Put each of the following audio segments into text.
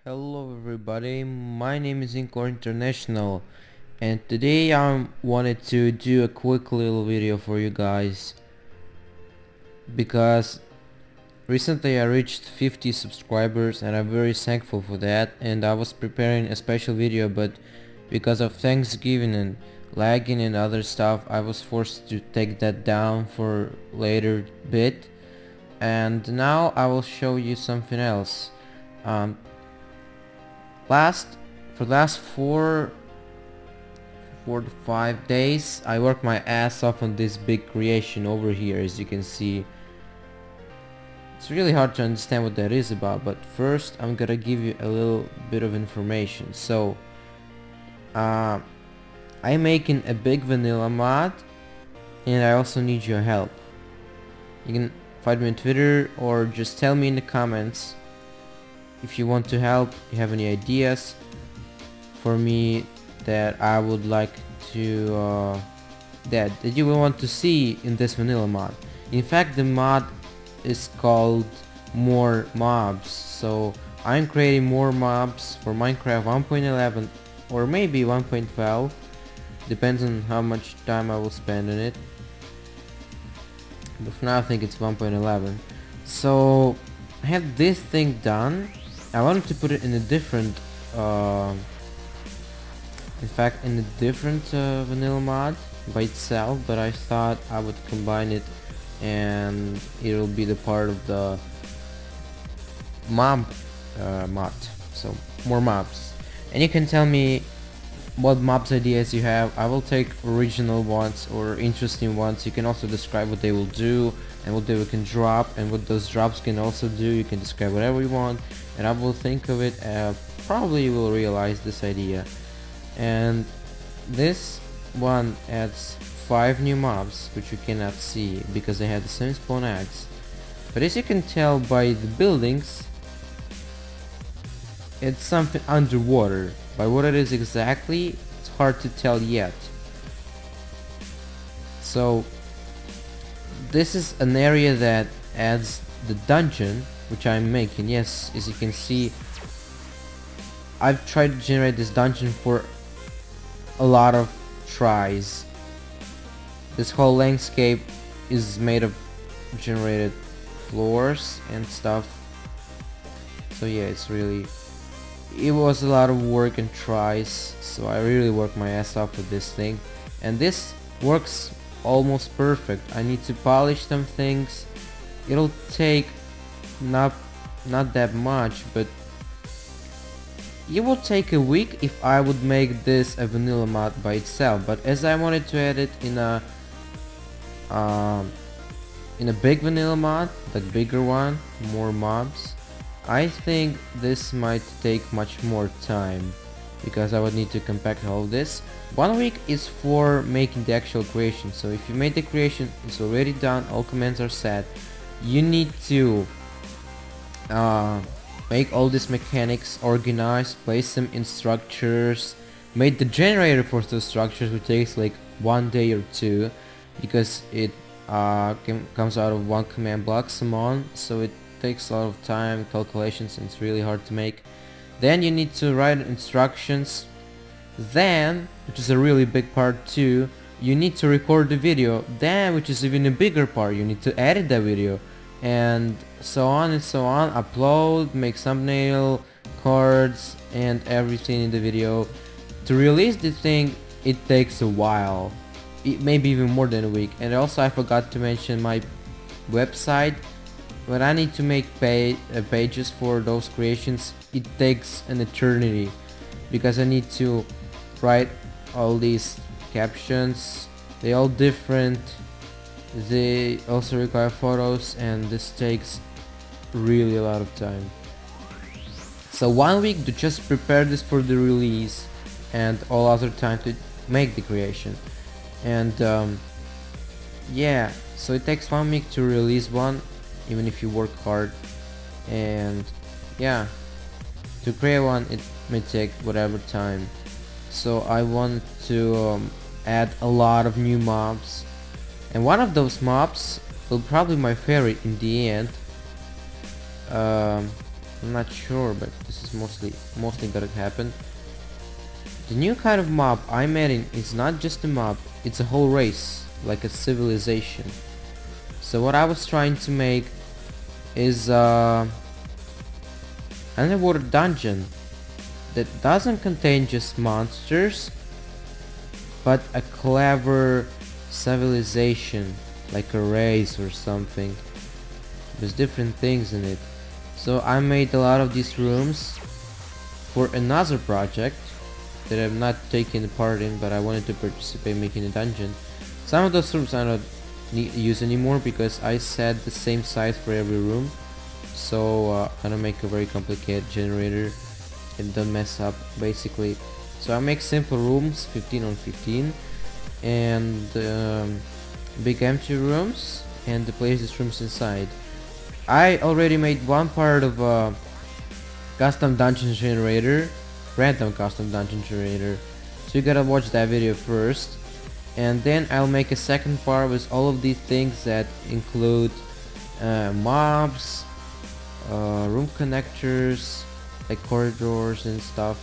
Hello everybody, my name is Inco International and today I wanted to do a quick little video for you guys because recently I reached 50 subscribers and I'm very thankful for that, and I was preparing a special video, but because of Thanksgiving and lagging and other stuff I was forced to take that down for later bit, and now I will show you something else. um, for the last 4 to 5 days I worked my ass off on this big creation over here. As you can see, it's really hard to understand what that is about, but first I'm gonna give you a little bit of information. So I'm making a big vanilla mod and I also need your help. You can find me on Twitter or just tell me in the comments if you want to help, you have any ideas for me that I would like to that you will want to see in this vanilla mod. In fact, the mod is called more mobs, so I'm creating more mobs for Minecraft 1.11 or maybe 1.12, depends on how much time I will spend on it, but for now I think it's 1.11. So I had this thing done. I wanted to put it in a different vanilla mod by itself, but I thought I would combine it and it'll be the part of the mob mod. So more mobs, and you can tell me what mobs ideas you have. I will take original ones or interesting ones. You can also describe what they will do and what they can drop and what those drops can also do. You can describe whatever you want and I will think of it. Probably you will realize this idea. And this one adds 5 new mobs which you cannot see because they have the same spawn eggs, but as you can tell by the buildings, it's something underwater. By what it is exactly, it's hard to tell yet. So this is an area that adds the dungeon which I'm making. Yes, as you can see, I've tried to generate this dungeon for a lot of tries. This whole landscape is made of generated floors and stuff, so yeah, it was a lot of work and tries, so I really worked my ass off with this thing, and this works almost perfect. I need to polish some things. It'll take not that much, but it will take a week if I would make this a vanilla mod by itself, but as I wanted to add it in a big vanilla mod, like bigger one, more mobs, I think this might take much more time because I would need to compact all of this. 1 week is for making the actual creation, so if you made the creation, it's already done, all commands are set. You need to make all these mechanics organized, place them in structures, make the generator for those structures, which takes like 1 day or 2 because it comes out of one command block summon, so it takes a lot of time, calculations, and it's really hard to make. Then you need to write instructions. Then, which is a really big part too, you need to record the video. Then, which is even a bigger part, you need to edit the video, and so on and so on. Upload, make thumbnail, cards, and everything in the video. To release the thing, it takes a while, maybe even more than a week. And also I forgot to mention my website. When I need to make pages for those creations, it takes an eternity because I need to write all these captions. They're all different. They also require photos, and this takes really a lot of time. So 1 week to just prepare this for the release, and all other time to make the creation. And yeah, so it takes 1 week to release one, even if you work hard. And yeah, to create one it may take whatever time. So I want to add a lot of new mobs, and one of those mobs will probably my favorite in the end. I'm not sure, but this is mostly gonna happen. The new kind of mob I'm adding is not just a mob, it's a whole race, like a civilization. So what I was trying to make is underwater dungeon that doesn't contain just monsters, but a clever civilization, like a race or something. There's different things in it. So I made a lot of these rooms for another project that I'm not taking part in, but I wanted to participate making a dungeon. Some of those rooms I don't use anymore because I set the same size for every room. So I don't make a very complicated generator and don't mess up basically. So I make simple rooms, 15 on 15, and big empty rooms, and place these rooms inside. I already made one part of a custom dungeon generator, random custom dungeon generator. So you gotta watch that video first, and then I'll make a second part with all of these things that include mobs, room connectors, like corridors and stuff,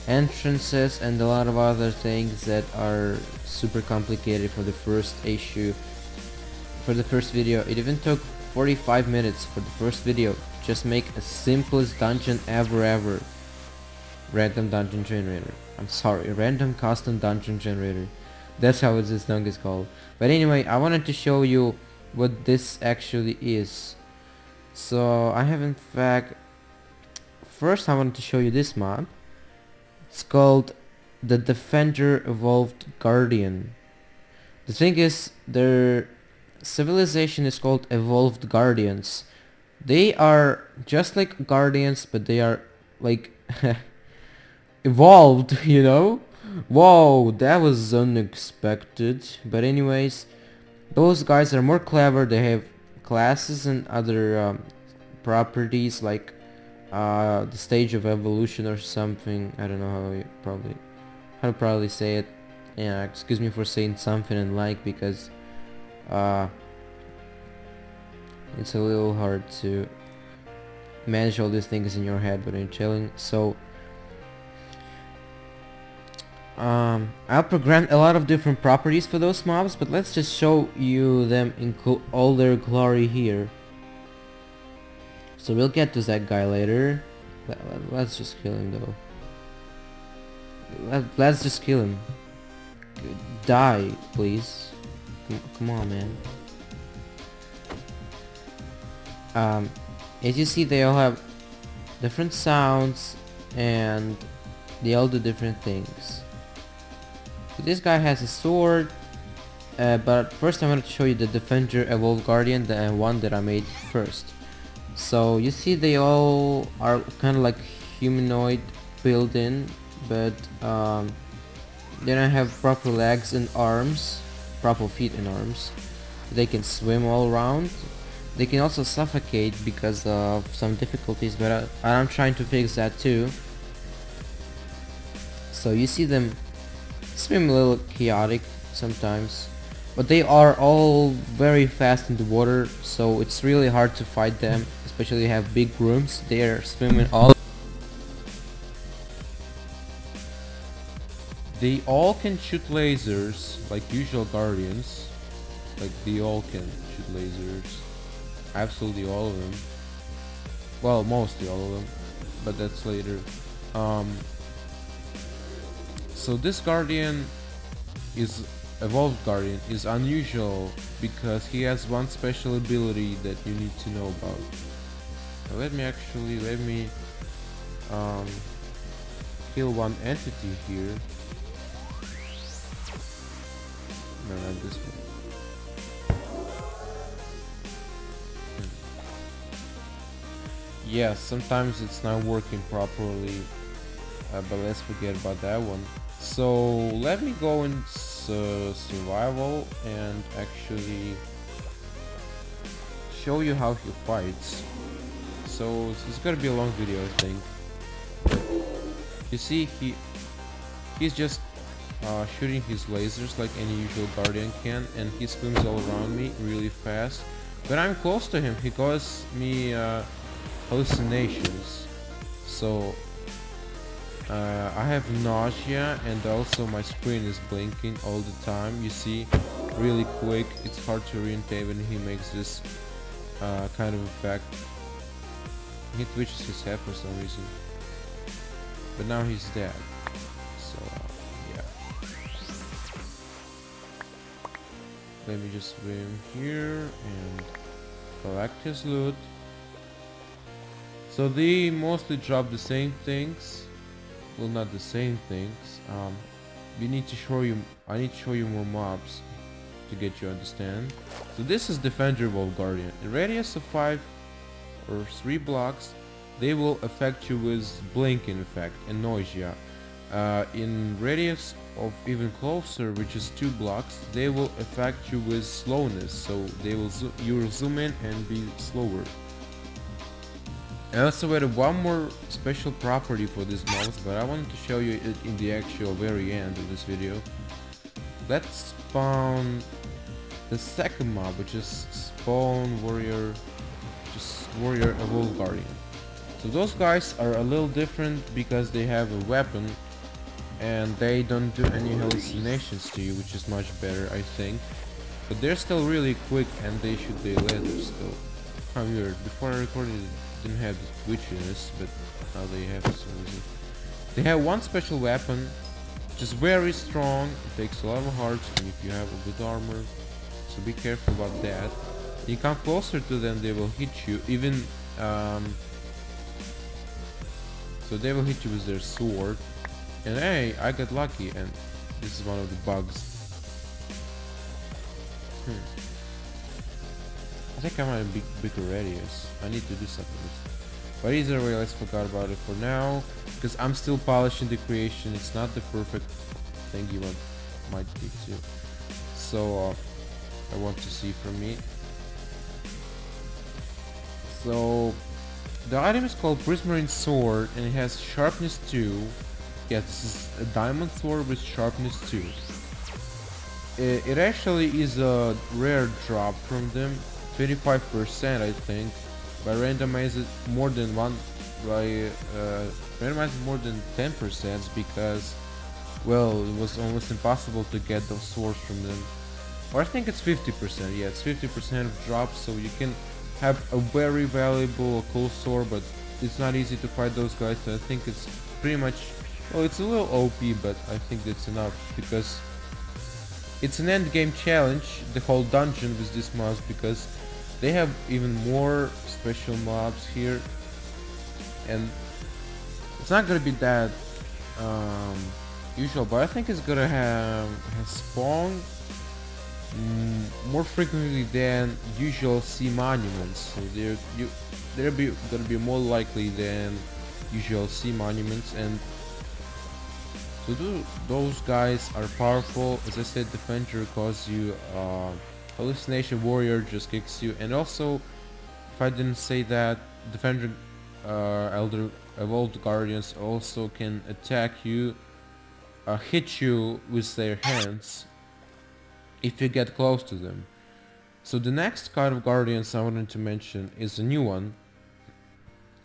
entrances, and a lot of other things that are super complicated for the first issue. For the first video, it even took 45 minutes for the first video. Just make a simplest dungeon ever. Random dungeon generator. I'm sorry, random custom dungeon generator. That's how this thing is called. But anyway, I wanted to show you what this actually is. So I have, in fact, first I wanted to show you this mod. It's called the Defender Evolved Guardian. The thing is, their civilization is called Evolved Guardians. They are just like Guardians, but they are like evolved, you know? Whoa, that was unexpected. But anyways, those guys are more clever. They have classes and other properties like the stage of evolution or something. I don't know how to probably say it. Yeah, excuse me for saying something and like, because it's a little hard to manage all these things in your head when you're chilling. So I'll program a lot of different properties for those mobs, but let's just show you them in all their glory here. So we'll get to that guy later. Let's just kill him though. Let's just kill him. Die, please. Come on, man. As you see, they all have different sounds and they all do different things. So this guy has a sword, but first I wanted to show you the Defender Evolved Guardian, the one that I made first. So you see they all are kind of like humanoid built in, but they don't have proper legs and arms, proper feet and arms. They can swim all around. They can also suffocate because of some difficulties, but I'm trying to fix that too. So you see them swim a little chaotic sometimes, but they are all very fast in the water, so it's really hard to fight them, especially have big rooms. They are swimming all. They all can shoot lasers like usual guardians. Like they all can shoot lasers. Absolutely all of them. Well, mostly all of them, but that's later. So this guardian is evolved guardian is unusual because he has one special ability that you need to know about. Now let me kill one entity here. No, not this one. Yes, sometimes it's not working properly, but let's forget about that one. So let me go in survival and actually show you how he fights. So it's gonna be a long video, I think. You see, he's just shooting his lasers like any usual guardian can, and he swims all around me really fast. When I'm close to him, he calls me hallucinations. So I have nausea, and also my screen is blinking all the time. You see, really quick. It's hard to orientate when he makes this kind of effect. He twitches his head for some reason, but now he's dead. So yeah. Let me just swim here and collect his loot. So they mostly drop the same things. Well, not the same things. We need to show you. I need to show you more mobs to get you understand. So this is Defender Wolf Guardian. In radius of 5 or 3 blocks, they will affect you with blinking effect and nausea. In radius of even closer, which is 2 blocks, they will affect you with slowness. So they will you will zoom in and be slower. I also added one more special property for this mouse, but I wanted to show you it in the actual very end of this video. Let's spawn the second mob, which is Spawn Warrior, just Warrior Evolved Guardian. So those guys are a little different because they have a weapon and they don't do any hallucinations to you, which is much better, I think. But they're still really quick and they shoot the lasers still. How weird. Before I recorded it didn't have the twitchiness, but now they have it. They have one special weapon, which is very strong. It takes a lot of hearts, and if you have a good armor, so be careful about that. You come closer to them, they will hit you. Even so, they will hit you with their sword. And hey, I got lucky, and this is one of the bugs. I think I'm at a bigger radius. I need to do something with it. But either way, let's forget about it for now, because I'm still polishing the creation. It's not the perfect thing you might be to. So I want to see from me. So the item is called Prismarine Sword, and it has sharpness 2. Yeah, this is a diamond sword with sharpness 2. It actually is a rare drop from them. 25%, I think, by randomizing more than one, by randomizing more than 10%, because, well, it was almost impossible to get those swords from them. Or I think it's 50%. Yeah, it's 50% of drops, so you can have a very valuable cool sword, but it's not easy to fight those guys. So I think it's pretty much, well, it's a little OP, but I think that's enough because it's an end game challenge, the whole dungeon with this mouse, because they have even more special mobs here, and it's not gonna be that usual, but I think it's gonna have spawn more frequently than usual sea monuments. So they're gonna be more likely than usual sea monuments, and so those guys are powerful. As I said, Defender causes you hallucination, Warrior just kicks you, and also, if I didn't say that, Defender Elder Evolved Guardians also can attack you, hit you with their hands if you get close to them. So the next kind of Guardians I wanted to mention is a new one,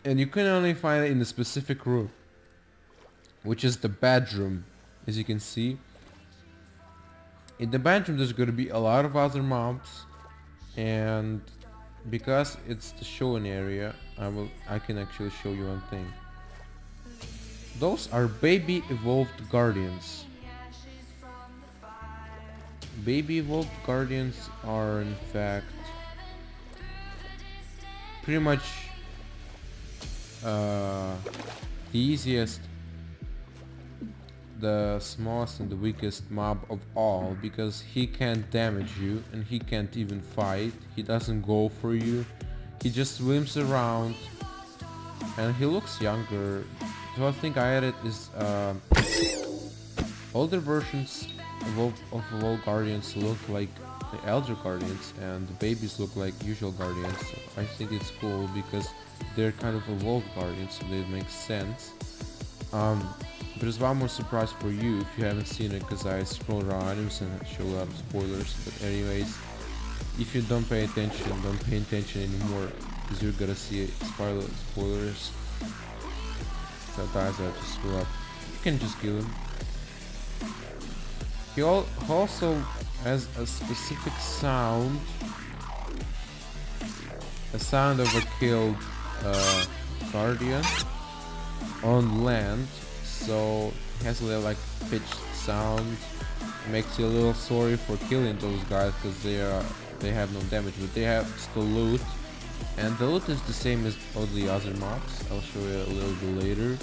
and you can only find it in a specific room, which is the bedroom. As you can see, in the bedroom there's going to be a lot of other mobs, and because it's the showing area, I can actually show you one thing. Those are baby evolved guardians. Baby evolved guardians are in fact pretty much the easiest, the smallest and the weakest mob of all, because he can't damage you and he can't even fight. He doesn't go for you, he just swims around, and he looks younger. So I think I added is older versions of evolved guardians look like the elder guardians, and the babies look like usual guardians. So I think it's cool because they're kind of evolved guardians, so they make sense. But there's one more surprise for you if you haven't seen it, because I scroll around items and show a lot of spoilers. But anyways, if you don't pay attention anymore. because you're gonna see spoilers. Sometimes I just screw up. You can just kill him. He also has a specific sound, a sound of a killed guardian on land. So it has a little like pitched sound. Makes you a little sorry for killing those guys because they have no damage, but they have still loot. And the loot is the same as all the other mobs. I'll show you a little bit later.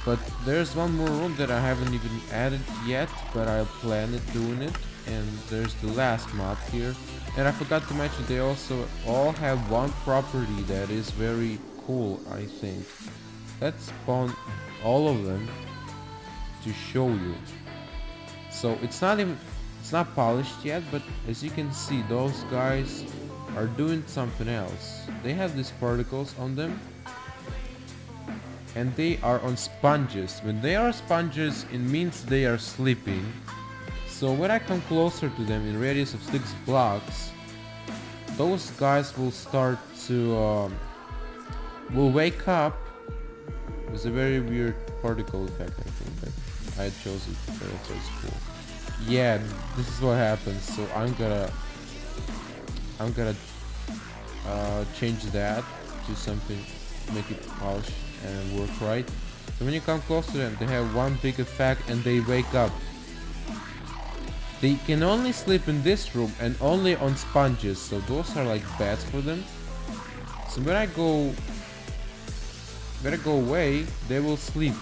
But there's one more room that I haven't even added yet, but I plan on doing it. And there's the last mob here. And I forgot to mention they also all have one property that is very cool, I think. Let's spawn all of them to show you. So it's not polished yet, but as you can see, those guys are doing something else. They have these particles on them, and they are on sponges. When they are sponges, it means they are sleeping. So when I come closer to them in radius of 6 blocks, those guys will start to will wake up. It's a very weird particle effect, I think, but I chose it because it's cool. Yeah, this is what happens. So I'm gonna change that to something, make it polish and work right. So when you come close to them, they have one big effect and they wake up. They can only sleep in this room and only on sponges, so those are like beds for them. So when I go away, they will sleep.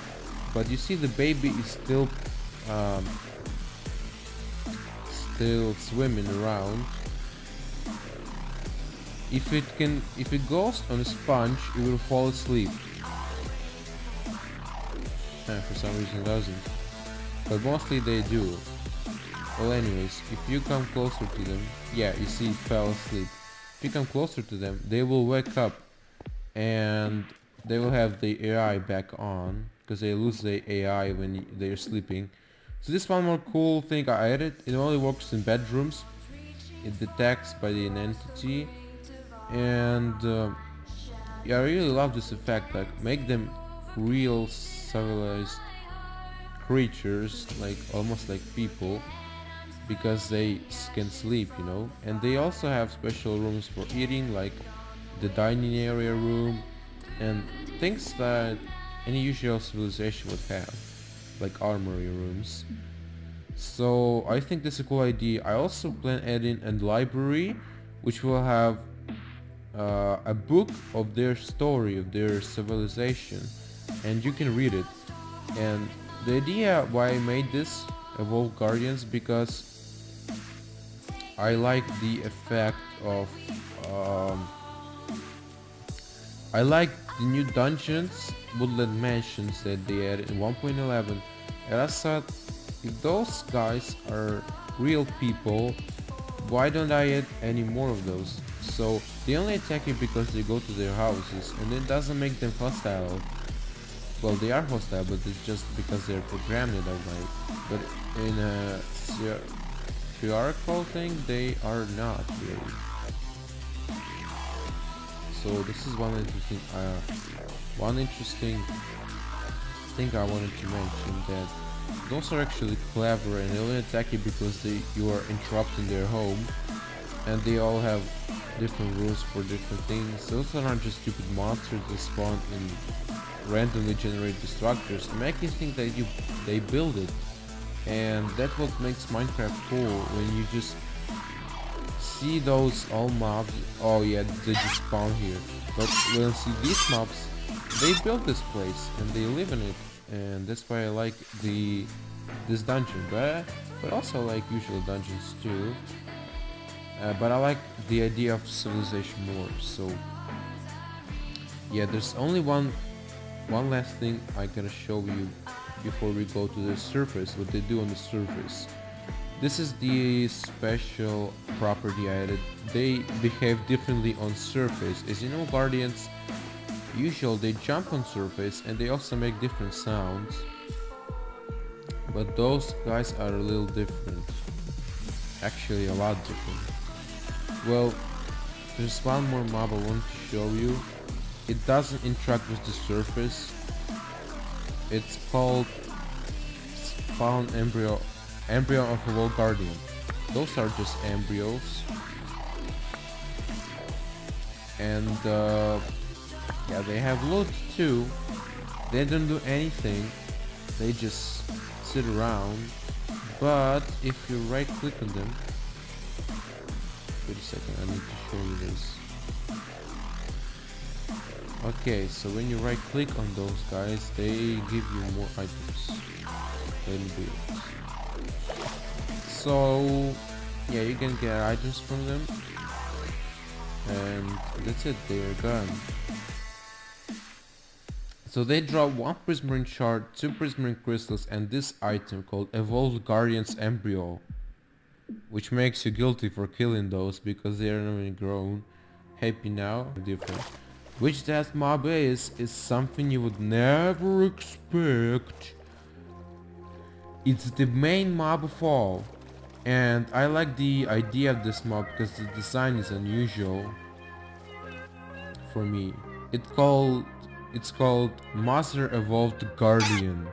But you see the baby is still swimming around. If it goes on a sponge, it will fall asleep. For some reason it doesn't. But mostly they do. Well, anyways, if you come closer to them, yeah, you see it fell asleep. If you come closer to them, they will wake up and they will have the AI back on, because they lose the AI when they're sleeping. So this one more cool thing I added. It only works in bedrooms. It detects by the entity, and yeah, I really love this effect. Like, make them real civilized creatures, like almost like people, because they can sleep, you know. And they also have special rooms for eating, like the dining area room and things that any usual civilization would have, like armory rooms. So I think that's a cool idea. I also plan adding a library which will have a book of their story, of their civilization, and you can read it. And the idea why I made this Evolve Guardians, because I like the effect of I like the new dungeons, woodland mansions that they added in 1.11, and I thought, if those guys are real people, why don't I add any more of those? So they only attack you because they go to their houses, and it doesn't make them hostile. Well, they are hostile, but it's just because they're programmed that way. But in a hierarchical thing, they are not really. So this is one interesting thing I wanted to mention, that those are actually clever, and they only attack you because you are interrupting their home, and they all have different rules for different things. Those are not just stupid monsters that spawn in randomly generated structures. They make you think that they build it, and that's what makes Minecraft cool, when you just see those all mobs. Oh yeah, they just spawn here. But when you see these mobs, they built this place and they live in it, and that's why I like this dungeon. But also like usual dungeons too. But I like the idea of civilization more. So yeah, there's only one last thing I gotta show you before we go to the surface. What they do on the surface. This is the special property I added. They behave differently on surface. As you know, guardians usually they jump on surface and they also make different sounds. But those guys are a little different. Actually a lot different. Well, There's one more mob I want to show you. It doesn't interact with the surface. It's called Spawn Embryo of a Wall Guardian. Those are just embryos. And yeah, they have loot too. They don't do anything. They just sit around. But if you right click on them, wait a second, I need to show you this. Okay, so when you right click on those guys, they give you more items. Let me do it. So yeah, you can get items from them. And that's it, they're gone. So they drop 1 prismarine shard, 2 prismarine crystals, and this item called Evolved Guardian's Embryo, which makes you guilty for killing those because they are not even grown. Happy now? Different. Which that mob is something you would never expect. It's the main mob of all. And I like the idea of this mob because the design is unusual for me. It's called Master Evolved Guardian.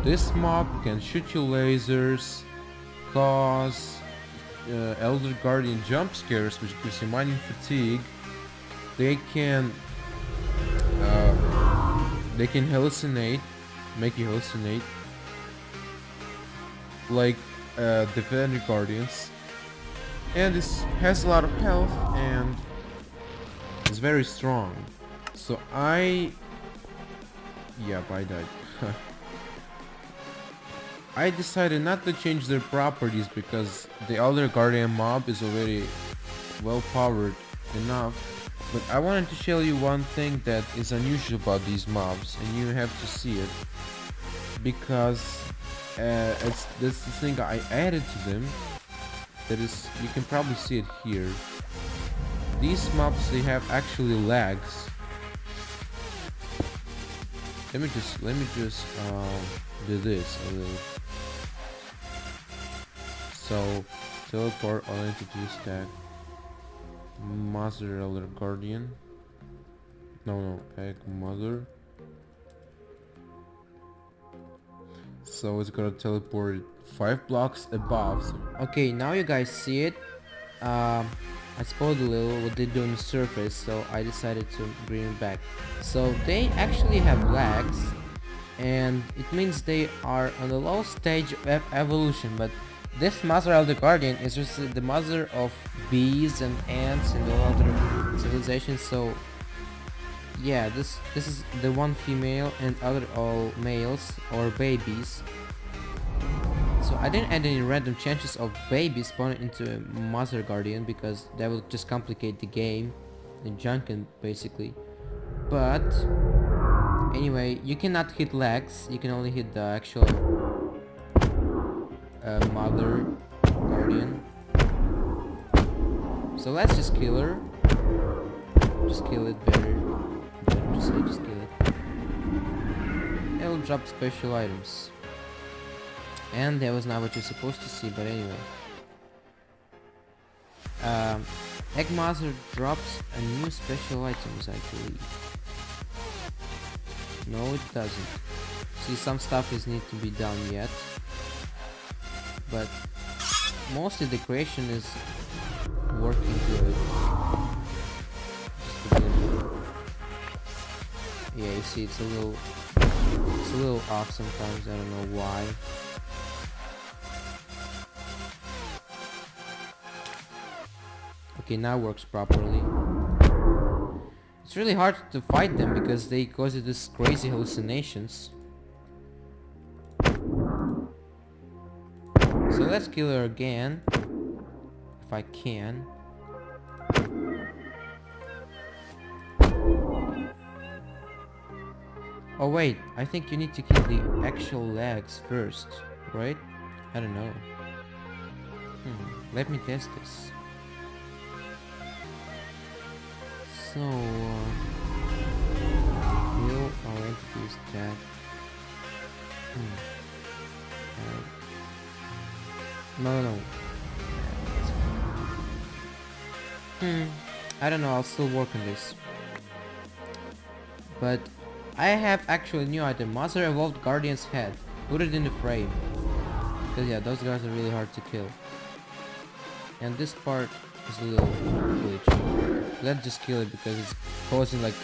This mob can shoot you lasers, cause Elder Guardian jump scares, which gives you mining fatigue. They can hallucinate, make you hallucinate, like Defender Guardians. And this has a lot of health and is very strong. So I died. I decided not to change their properties because the Elder Guardian mob is already well powered enough. But I wanted to show you one thing that is unusual about these mobs, and you have to see it because it's this thing I added to them. That is, you can probably see it here. These mobs, they have actually lags. Let me just do this a little. So teleport all entities stack. Master Elder Guardian. No, egg mother. So it's gonna teleport 5 blocks above. Okay, now you guys see it. I spoiled a little what they do on the surface, so I decided to bring it back. So they actually have lags, and it means they are on the low stage of evolution, but this Master Elder Guardian is just the mother of bees and ants and all other civilizations. So yeah, this is the one female and other all males or babies. So I didn't add any random chances of babies spawning into a Master Guardian because that would just complicate the game and junkin basically. But anyway, you cannot hit legs, you can only hit the actual Mother Guardian. So let's just kill her. Just kill it, better to say just kill it. It'll drop special items. And that was not what you're supposed to see, but anyway. Eggmaster drops a new special items, I believe. No, it doesn't. See, some stuff is need to be done yet. But mostly the creation is working good. Yeah, you see, it's a little off sometimes. I don't know why. Okay, now works properly. It's really hard to fight them because they cause you these crazy hallucinations. So let's kill her again, if I can. Oh wait, I think you need to kill the actual legs first, right? I don't know. Let me test this. So, kill our entities that. No. I don't know, I'll still work on this. But I have actually a new item, Monster Evolved Guardian's Head. Put it in the frame. Because yeah, those guys are really hard to kill. And this part is a little glitchy. Let's just kill it because it's causing like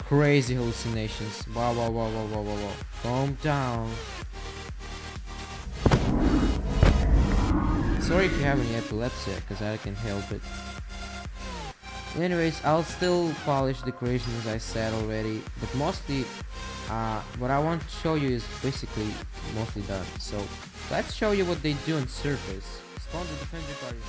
crazy hallucinations. Wow, wow, wow, wow, wow, wow, wow. Calm down. Sorry if you have any epilepsy, because I can help it. Anyways, I'll still polish the creations as I said already, but mostly what I want to show you is basically mostly done. So let's show you what they do on surface. Spawn to defend your guardian.